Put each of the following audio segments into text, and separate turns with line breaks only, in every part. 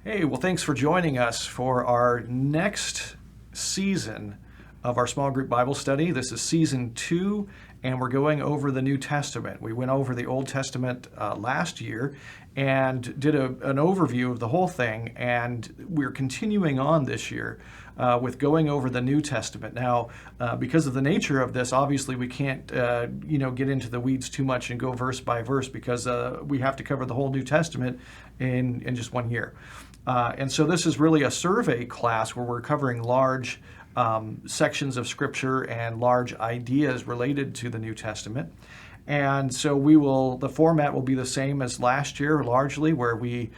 Hey, well, thanks for joining us for our next season of our small group Bible study. This is season 2, and we're going over the New Testament. We went over the Old Testament last year and did an overview of the whole thing, and we're continuing on this year with going over the New Testament. Now, because of the nature of this, obviously we can't, get into the weeds too much and go verse by verse because we have to cover the whole New Testament in just 1 year. And so this is really a survey class where we're covering large sections of Scripture and large ideas related to the New Testament. And so the format will be the same as last year, largely, where we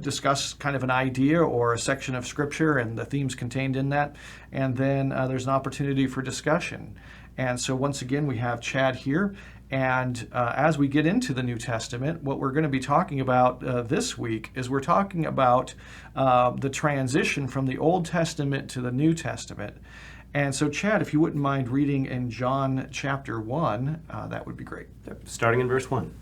discuss kind of an idea or a section of Scripture and the themes contained in that. And then there's an opportunity for discussion. And so once again, we have Chad here. And as we get into the New Testament, what we're going to be talking about this week is we're talking about the transition from the Old Testament to the New Testament. And so, Chad, if you wouldn't mind reading in John chapter 1, that would be great.
Starting in verse 1.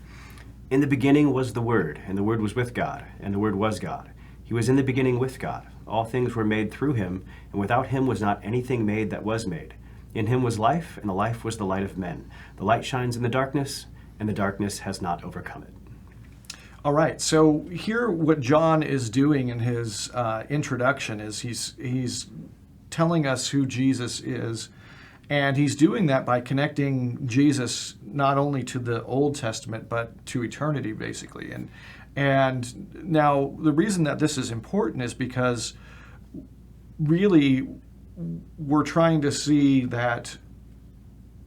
In the beginning was the Word, and the Word was with God, and the Word was God. He was in the beginning with God. All things were made through him, and without him was not anything made that was made. In him was life, and the life was the light of men. The light shines in the darkness, and the darkness has not overcome it.
All right, so here what John is doing in his introduction is he's telling us who Jesus is, and he's doing that by connecting Jesus not only to the Old Testament, but to eternity, basically. And now the reason that this is important is because really we're trying to see that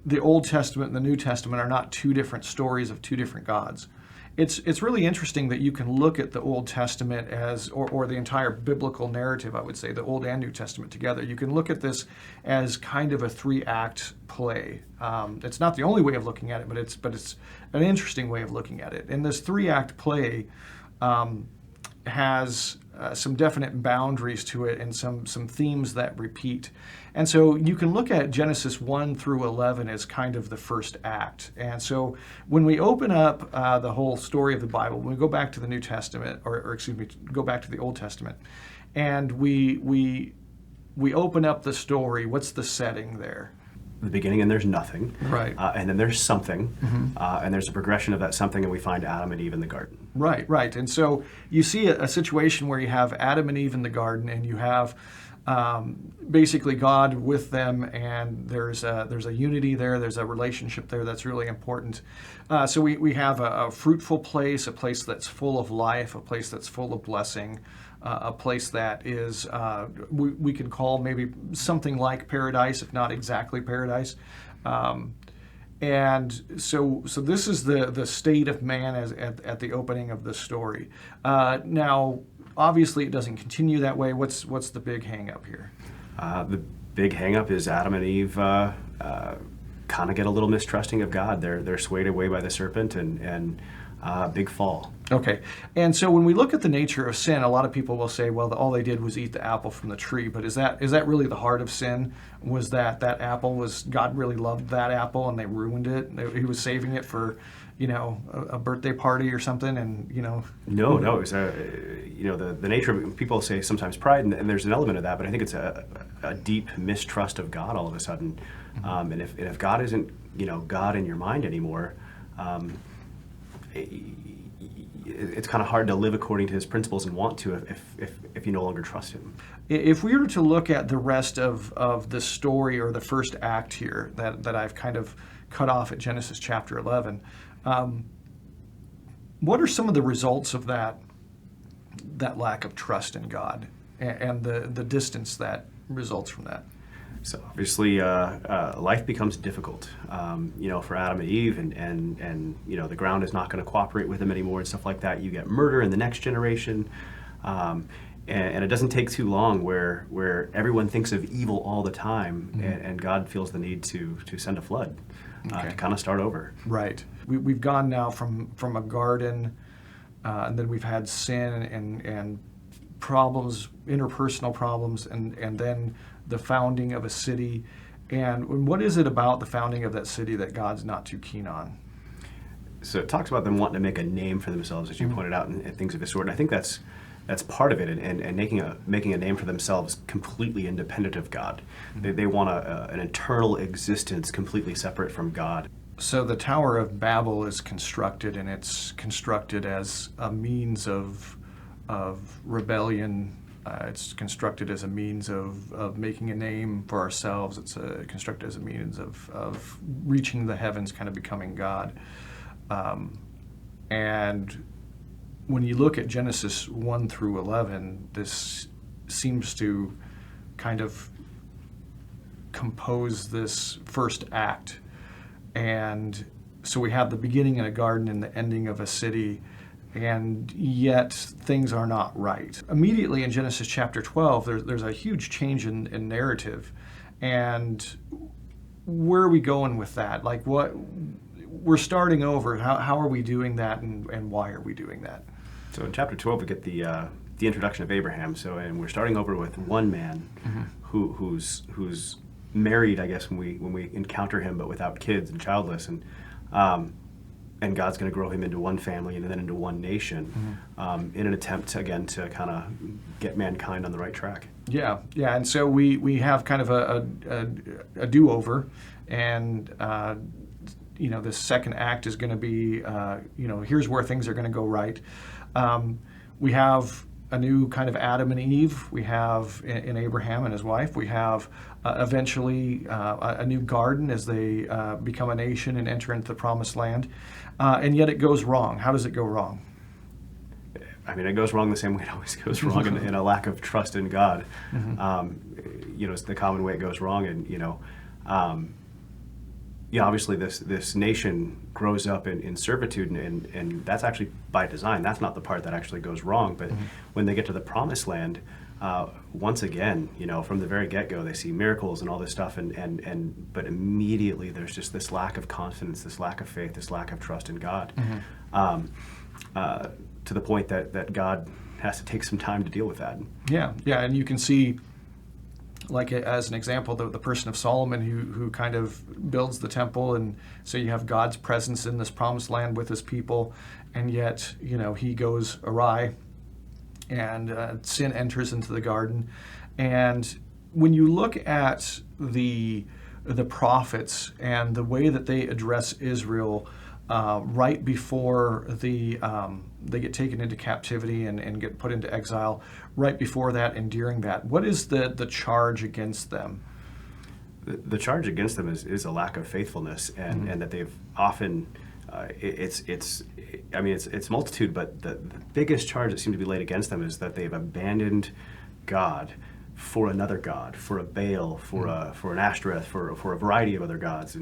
the Old Testament and the New Testament are not two different stories of two different gods. It's really interesting that you can look at the Old Testament as, or the entire biblical narrative, I would say, the Old and New Testament together. You can look at this as kind of a 3-act play. It's not the only way of looking at it, but it's an interesting way of looking at it. And this 3-act play has some definite boundaries to it and some themes that repeat. And so you can look at Genesis 1 through 11 as kind of the first act. And so when we open up the whole story of the Bible, when we go back to the New Testament, go back to the Old Testament, and we open up the story, what's the setting there?
The beginning, and there's nothing.
Right.
And then there's something,
Mm-hmm.
And there's a progression of that something, and we find Adam and Eve in the garden.
Right. And so you see a situation where you have Adam and Eve in the garden, and you have basically God with them, and there's a unity there, there's a relationship there that's really important. So we have a fruitful place, a place that's full of life, a place that's full of blessing, a place that is, we could call maybe something like paradise, if not exactly paradise. And so this is the state of man at the opening of the story. Now, obviously, it doesn't continue that way. What's the big hang-up here?
The big hang-up is Adam and Eve kind of get a little mistrusting of God. They're swayed away by the serpent and big fall.
Okay, and so when we look at the nature of sin, a lot of people will say, well, all they did was eat the apple from the tree. But is that really the heart of sin? Was that apple was God really loved that apple and they ruined it? He was saving it for, a birthday party or something, and
No, it was the nature of people say sometimes pride, and there's an element of that, but I think it's a deep mistrust of God all of a sudden.
Mm-hmm.
And if God isn't God in your mind anymore. It's kind of hard to live according to his principles and want to if you no longer trust him.
If we were to look at the rest of the story or the first act here that I've kind of cut off at Genesis chapter 11, what are some of the results of that lack of trust in God and the distance that results from that?
So obviously, life becomes difficult, for Adam and Eve, and the ground is not going to cooperate with them anymore and stuff like that. You get murder in the next generation, and it doesn't take too long where everyone thinks of evil all the time, mm-hmm. and God feels the need to send a flood to kind of start over.
Right. We've gone now from a garden, and then we've had sin and problems, interpersonal problems, and then the founding of a city. And what is it about the founding of that city that God's not too keen on?
So it talks about them wanting to make a name for themselves, as you
mm-hmm.
pointed out, and things of this sort. And I think that's that's part of it, and making a name for themselves completely independent of God. They want an eternal existence completely separate from God.
So the Tower of Babel is constructed, and it's constructed as a means of rebellion. It's constructed as a means of making a name for ourselves. It's constructed as a means of reaching the heavens, kind of becoming God. And when you look at Genesis 1 through 11, this seems to kind of compose this first act. And so we have the beginning in a garden and the ending of a city, and yet things are not right. Immediately in Genesis chapter 12, there's a huge change in narrative. And where are we going with that? Like, what we're starting over. How are we doing that, and why are we doing that?
So in chapter 12, we get the introduction of Abraham. So, and we're starting over with one man who's married, I guess, when we encounter him, but without kids and childless, and God's going to grow him into one family and then into one nation, in an attempt to kind of get mankind on the right track.
Yeah. And so we have kind of a do-over, and this second act is going to be, here's where things are going to go right. We have a new kind of Adam and Eve. We have in Abraham and his wife. We have eventually a new garden as they become a nation and enter into the promised land. And yet it goes wrong. How does it go wrong?
I mean, it goes wrong the same way it always goes wrong, in a lack of trust in God. It's the common way it goes wrong. And, obviously this nation grows up in servitude, and that's actually by design. That's not the part that actually goes wrong. But when they get to the promised land, once again, from the very get-go, they see miracles and all this stuff, but immediately there's just this lack of confidence, this lack of faith, this lack of trust in God, to the point that God has to take some time to deal with that.
Yeah, and you can see, like as an example, the person of Solomon who kind of builds the temple, and so you have God's presence in this promised land with his people, and yet he goes awry, and sin enters into the garden. And when you look at the prophets and the way that they address Israel right before they get taken into captivity and get put into exile, right before that and during that, what is the charge against them?
The charge against them is a lack of faithfulness, and that they've often it's multitude, but the biggest charge that seems to be laid against them is that they've abandoned God for another god, for a Baal, for an Ashtoreth, for a variety of other gods,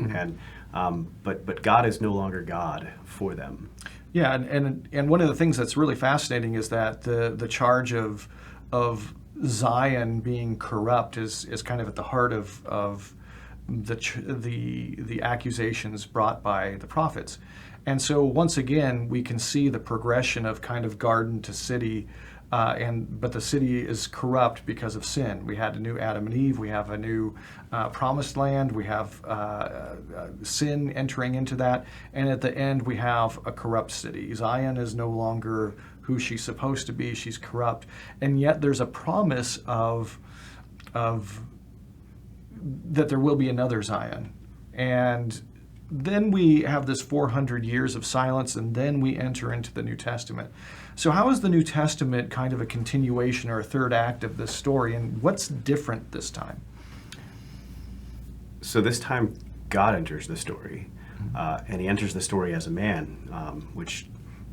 but God is no longer God for them.
Yeah, and one of the things that's really fascinating is that the charge of Zion being corrupt is kind of at the heart of the accusations brought by the prophets. And so once again, we can see the progression of kind of garden to city, but the city is corrupt because of sin. We had a new Adam and Eve. We have a new promised land. We have sin entering into that. And at the end, we have a corrupt city. Zion is no longer who she's supposed to be. She's corrupt. And yet there's a promise of that there will be another Zion. And then we have this 400 years of silence, and then we enter into the New Testament. So how is the New Testament kind of a continuation or a third act of this story, and what's different this time?
So this time, God enters the story, and he enters the story as a man, which,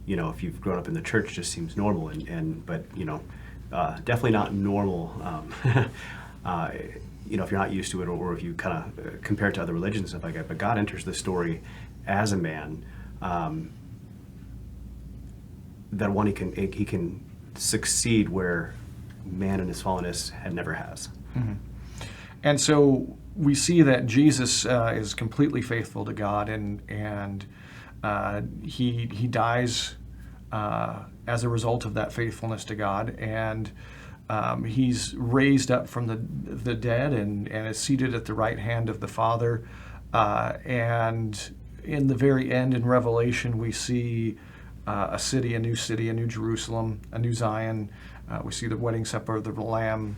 if you've grown up in the church, just seems normal, but definitely not normal. If you're not used to it, or if you kind of compare it to other religions and stuff like that. But God enters the story as a man, that one he can succeed where man in his fallenness never has.
And so we see that Jesus is completely faithful to God, and he dies as a result of that faithfulness to God, and he's raised up from the dead and is seated at the right hand of the Father. And in the very end, in Revelation, we see a city, a new Jerusalem, a new Zion. We see the wedding supper of the Lamb,